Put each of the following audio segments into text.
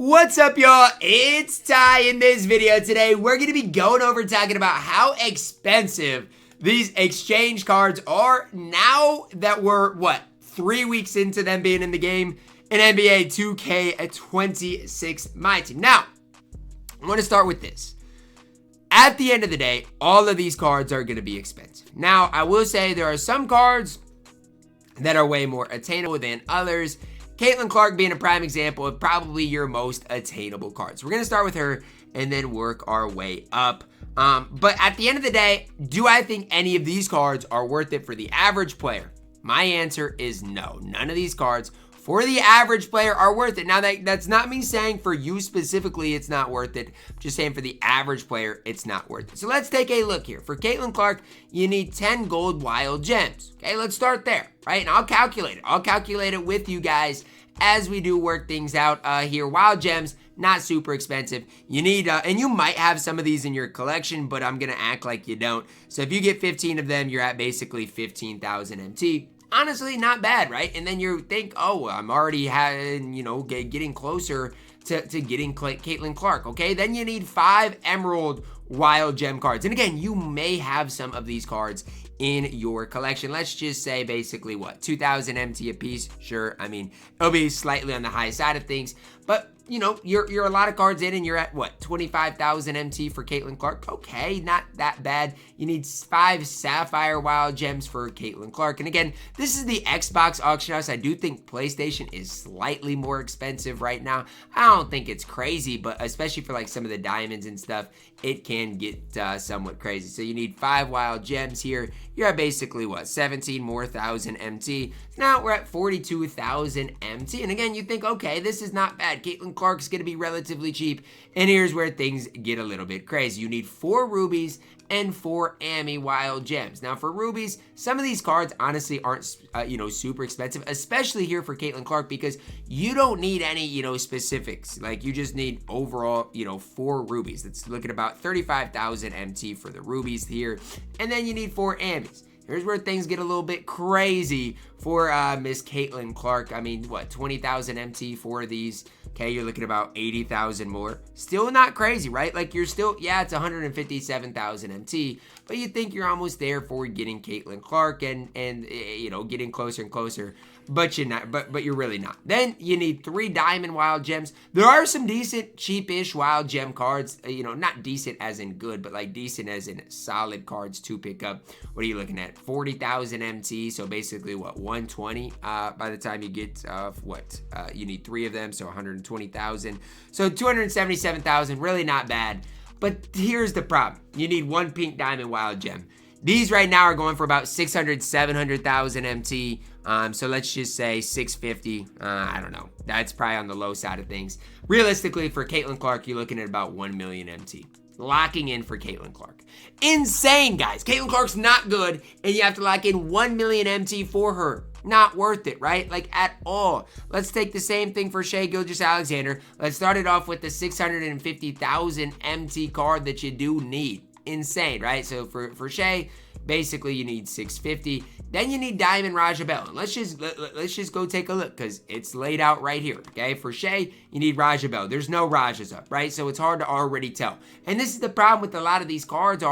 What's up, y'all? It's Ty. In this video today, we're going to be going over talking about how expensive these exchange cards are now that we're, 3 weeks into them being in the game in NBA 2K26 MyTEAM. Now, I want to start with this. At the end of the day, all of these cards are going to be expensive. Now, I will say there are some cards that are way more attainable than others. Caitlyn Clark being a prime example of probably your most attainable cards. We're going to start with her and then work our way up. But at the end of the day, do I think any of these cards are worth it for the average player? My answer is no. None of these cards for the average player are worth it. Now, that's not me saying for you specifically it's not worth it. I'm just saying for the average player, it's not worth it. So let's take a look here. For Caitlyn Clark, you need 10 gold wild gems. Okay, let's start there, right? And I'll calculate it. I'll calculate it with you guys as we do work things out here. Wild gems, not super expensive. You need, and you might have some of these in your collection, but I'm going to act like you don't. So if you get 15 of them, you're at basically 15,000 MT. Honestly, not bad, right? And then you think, oh, I'm already getting closer to getting Caitlyn Clark, okay? Then you need 5 emerald wild gem cards. And again, you may have some of these cards in your collection. Let's just say basically 2,000 MT a piece. Sure, I mean, it'll be slightly on the high side of things, but you know, you're a lot of cards in and you're at 25,000 MT for Caitlyn Clark. Okay, not that bad. You need 5 sapphire wild gems for Caitlyn Clark. And again, this is the Xbox auction house. I do think PlayStation is slightly more expensive right now. I don't think it's crazy, but especially for like some of the diamonds and stuff, it can get somewhat crazy. So you need 5 wild gems here. You're at basically 17 more thousand MT. Now we're at 42,000 MT. And again, you think, okay, this is not bad. Caitlyn Clark's going to be relatively cheap. And here's where things get a little bit crazy. You need 4 rubies and 4 Ami wild gems. Now for rubies, some of these cards honestly aren't super expensive, especially here for Caitlyn Clark, because you don't need any specifics. Like you just need overall 4 rubies. Let's look at about 35,000 MT for the rubies here, and then you need 4 Amis. Here's where things get a little bit crazy for Miss Caitlyn Clark. I mean, 20,000 MT for these. Okay, you're looking at about 80,000 more. Still not crazy, right? Like you're still, it's 157,000 MT, but you think you're almost there for getting Caitlyn Clark and getting closer and closer, but you're not, but you're really not. Then you need 3 diamond wild gems. There are some decent, cheapish wild gem cards, not decent as in good, but like decent as in solid cards to pick up. What are you looking at? 40,000 MT, so basically 120 by the time you get you need 3 of them, so 120,000. So 277,000, really not bad. But here's the problem. You need 1 pink diamond wild gem. These right now are going for about 600, 700,000 MT. So let's just say 650. I don't know. That's probably on the low side of things. Realistically, for Caitlyn Clark, you're looking at about 1 million MT. Locking in for Caitlyn Clark. Insane, guys. Caitlyn Clark's not good, and you have to lock in 1 million MT for her. Not worth it, right? Like at all. Let's take the same thing for Shai Gilgeous-Alexander. Let's start it off with the 650,000 MT card that you do need. Insane, right? So for Shai, basically you need 650. Then you need Diamond Raja Bell. And let's just go take a look because it's laid out right here. Okay, for Shai, you need Raja Bell. There's no Rajas up, right? So it's hard to already tell. And this is the problem with a lot of these cards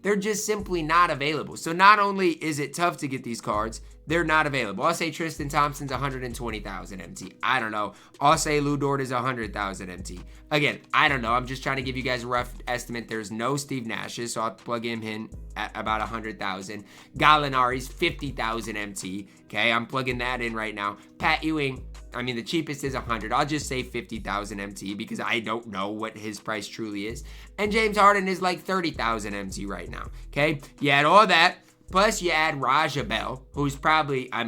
they're just simply not available. So not only is it tough to get these cards, they're not available. I'll say Tristan Thompson's 120,000 MT. I don't know. I'll say Lou Dort is 100,000 MT. Again, I don't know. I'm just trying to give you guys a rough estimate. There's no Steve Nash's, so I'll plug him in at about 100,000. Gallinari's 50,000 MT. Okay, I'm plugging that in right now. Pat Ewing, I mean, the cheapest is 100. I'll just say 50,000 MT because I don't know what his price truly is. And James Harden is like 30,000 MT right now. Okay, you add all that. Plus, you add Raja Bell, who's probably, I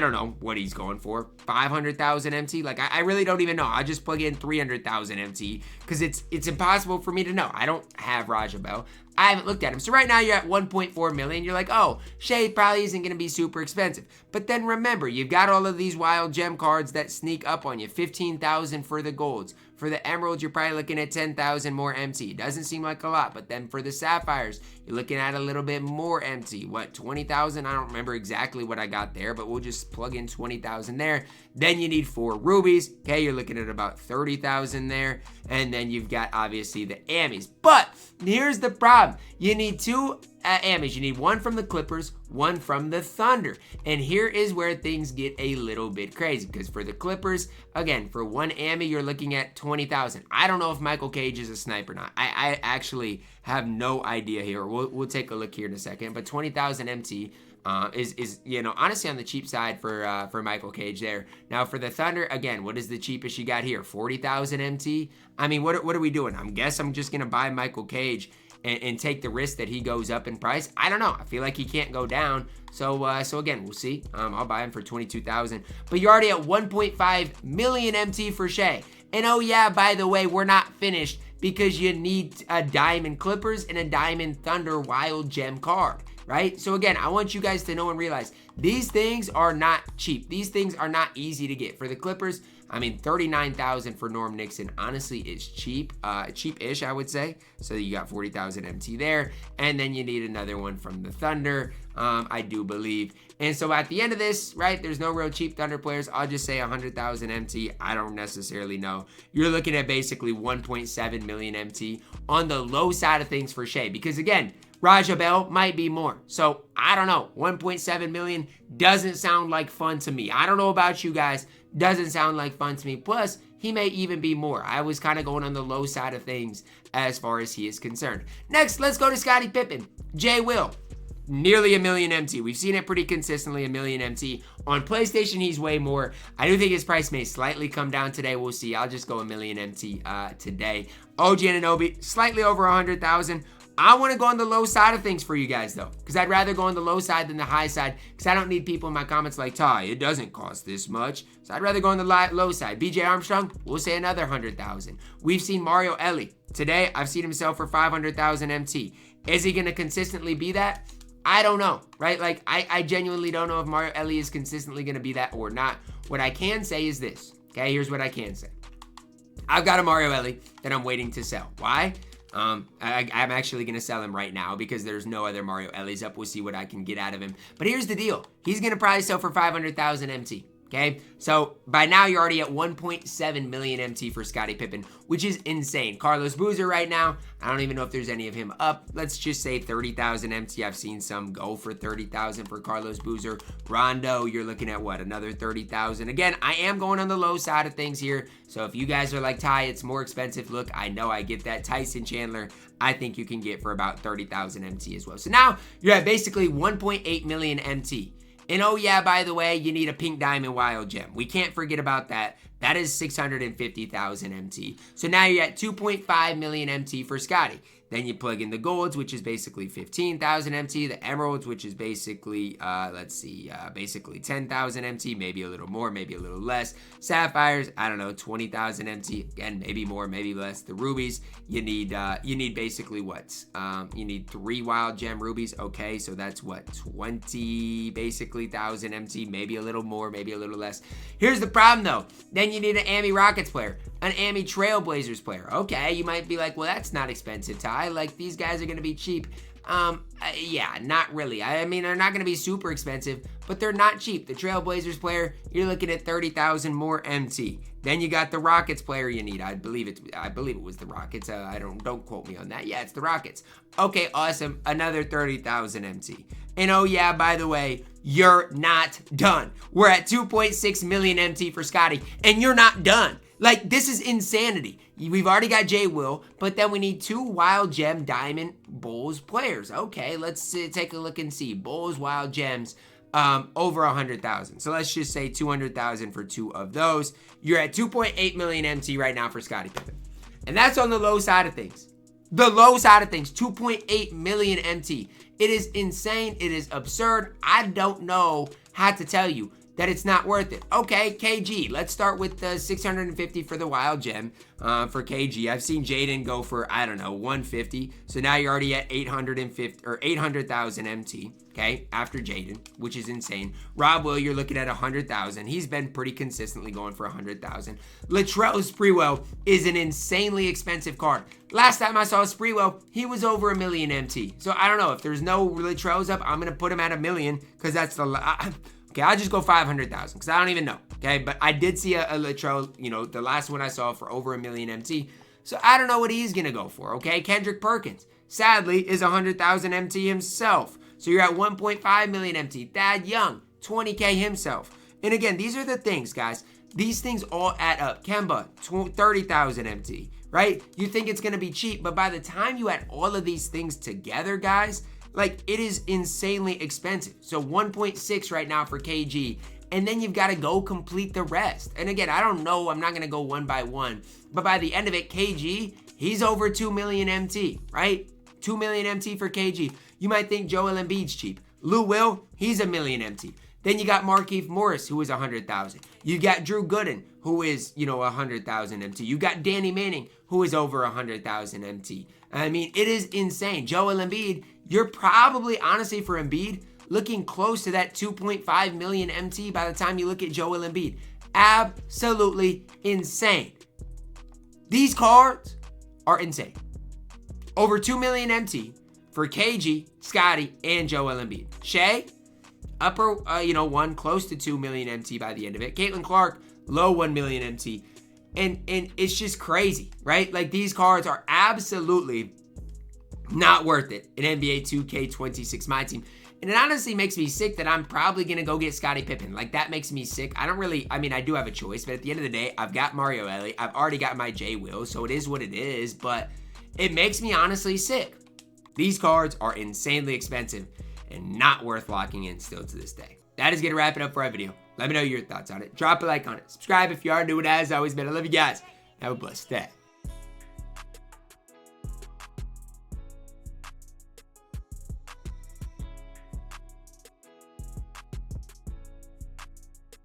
don't know what he's going for. 500,000 MT? Like, I really don't even know. I just plug in 300,000 MT because it's impossible for me to know. I don't have Raja Bell. I haven't looked at him. So right now you're at 1.4 million. You're like, oh, Shai probably isn't going to be super expensive. But then remember, you've got all of these wild gem cards that sneak up on you. 15,000 for the golds. For the emeralds, you're probably looking at 10,000 more MT. Doesn't seem like a lot, but then for the sapphires, you're looking at a little bit more MT. What, 20,000? I don't remember exactly what I got there, but we'll just plug in 20,000 there. Then you need 4 rubies. Okay, you're looking at about 30,000 there. And then you've got, obviously, the Ammies. But here's the problem. You need 2 Ammies. You need 1 from the Clippers, 1 from the Thunder. And here is where things get a little bit crazy, because for the Clippers, again, for 1 Ammy, you're looking at 20,000. I don't know if Michael Cage is a sniper or not. I actually have no idea here. We'll take a look here in a second. But 20,000 MT is you know, honestly on the cheap side for Michael Cage there. Now for the Thunder, again, what is the cheapest you got here? 40,000 MT. I mean, what are we doing? I'm just gonna buy Michael Cage and take the risk that he goes up in price. I don't know. I feel like he can't go down. So again, we'll see. I'll buy him for 22,000. But you're already at 1.5 million MT for Shai. And oh yeah, by the way, we're not finished because you need a Diamond Clippers and a Diamond Thunder Wild Gem card, right? So again, I want you guys to know and realize these things are not cheap. These things are not easy to get. For the Clippers, I mean, 39,000 for Norm Nixon, honestly, is cheap, cheap-ish, I would say. So you got 40,000 MT there, and then you need another one from the Thunder, I do believe. And so at the end of this, right, there's no real cheap Thunder players. I'll just say 100,000 MT. I don't necessarily know. You're looking at basically 1.7 million MT on the low side of things for Shai, because again, Raja Bell might be more. So I don't know. 1.7 million doesn't sound like fun to me. I don't know about you guys. Doesn't sound like fun to me. Plus, he may even be more. I was kind of going on the low side of things as far as he is concerned. Next, let's go to Scottie Pippen. J. Will. Nearly a million MT. We've seen it pretty consistently, a million MT. On PlayStation, he's way more. I do think his price may slightly come down today. We'll see. I'll just go a million MT today. OG Anunoby, slightly over 100,000. I want to go on the low side of things for you guys, though, because I'd rather go on the low side than the high side, because I don't need people in my comments like, Ty, it doesn't cost this much. So I'd rather go on the low side. BJ Armstrong, we'll say another 100,000. We've seen Mario Ellie. Today, I've seen him sell for 500,000 MT. Is he going to consistently be that? I don't know, right? Like, I genuinely don't know if Mario Ellie is consistently going to be that or not. What I can say is this, okay? Here's what I can say. I've got a Mario Ellie that I'm waiting to sell. Why? I'm actually going to sell him right now because there's no other Mario Ellies up. We'll see what I can get out of him. But here's the deal. He's going to probably sell for 500,000 MT. Okay, so by now you're already at 1.7 million MT for Scottie Pippen, which is insane. Carlos Boozer right now, I don't even know if there's any of him up. Let's just say 30,000 MT. I've seen some go for 30,000 for Carlos Boozer. Rondo, you're looking at what, another 30,000. Again, I am going on the low side of things here. So if you guys are like, Ty, it's more expensive. Look, I know I get that. Tyson Chandler, I think you can get for about 30,000 MT as well. So now you're at basically 1.8 million MT. And oh yeah, by the way, you need a pink diamond wild gem. We can't forget about that. That is 650,000 MT. So now you're at 2.5 million MT for Scotty. Then you plug in the golds, which is basically 15,000 MT. The emeralds, which is basically, basically 10,000 MT. Maybe a little more, maybe a little less. Sapphires, I don't know, 20,000 MT. Again, maybe more, maybe less. The rubies, you need basically what? You need 3 wild gem rubies. Okay, so that's what? 20, basically, 1,000 MT. Maybe a little more, maybe a little less. Here's the problem, though. Then you need an Ami Rockets player, an Ami Trailblazers player. Okay, you might be like, well, that's not expensive, Ty. Like, these guys are going to be cheap. Yeah, not really. I mean, they're not going to be super expensive, but they're not cheap. The Trailblazers player, you're looking at 30,000 more MT. Then you got the Rockets player you need. I believe it was the Rockets. Don't quote me on that. Yeah, it's the Rockets. Okay, awesome. Another 30,000 MT. And oh yeah, by the way, you're not done. We're at 2.6 million MT for Scotty, and you're not done. Like, this is insanity. We've already got J. Will, but then we need 2 Wild Gem Diamond Bulls players. Okay, let's take a look and see. Bulls, Wild Gems, over 100,000. So let's just say 200,000 for 2 of those. You're at 2.8 million MT right now for Scottie Pippen. And that's on the low side of things. The low side of things, 2.8 million MT. It is insane. It is absurd. I don't know how to tell you. that it's not worth it. Okay, KG. Let's start with the 650 for the wild gem for KG. I've seen Jaden go for, I don't know, 150. So now you're already at 850 or 800,000 MT. Okay, after Jaden, which is insane. Rob Will, you're looking at 100,000. He's been pretty consistently going for 100,000. Latrell Sprewell is an insanely expensive card. Last time I saw Sprewell, he was over 1 million MT. So I don't know, if there's no Latrells up, I'm gonna put him at 1 million because that's the. Okay, I'll just go 500,000 because I don't even know. Okay, but I did see a Latrell, you know, the last one I saw for over 1 million MT. So I don't know what he's gonna go for. Okay, Kendrick Perkins, sadly, is 100,000 MT himself. So you're at 1.5 million MT. Thad Young, 20K himself. And again, these are the things, guys. These things all add up. Kemba, 30,000 MT, right? You think it's going to be cheap, but by the time you add all of these things together, guys, like, it is insanely expensive. So 1.6 right now for KG. And then you've got to go complete the rest. And again, I don't know. I'm not going to go one by one. But by the end of it, KG, he's over 2 million MT, right? 2 million MT for KG. You might think Joel Embiid's cheap. Lou Will, he's 1 million MT. Then you got Markieff Morris, who is 100,000. You got Drew Gooden, who is, 100,000 MT. You got Danny Manning, who is over 100,000 MT. I mean, it is insane. Joel Embiid, you're probably, honestly, for Embiid, looking close to that 2.5 million MT by the time you look at Joel Embiid. Absolutely insane. These cards are insane. Over 2 million MT for KG, Scotty, and Joel Embiid. Shai, upper, one, close to 2 million MT by the end of it. Caitlyn Clark, low 1 million MT. And it's just crazy, right? Like, these cards are absolutely not worth it in NBA 2K26 MyTEAM. And it honestly makes me sick that I'm probably going to go get Scottie Pippen. Like, that makes me sick. I do have a choice, but at the end of the day, I've got Mario Ellie. I've already got my J Will, so it is what it is, but it makes me honestly sick. These cards are insanely expensive and not worth locking in still to this day. That is going to wrap it up for our video. Let me know your thoughts on it. Drop a like on it. Subscribe if you are new, and as always, man, I love you guys. Have a blessed day.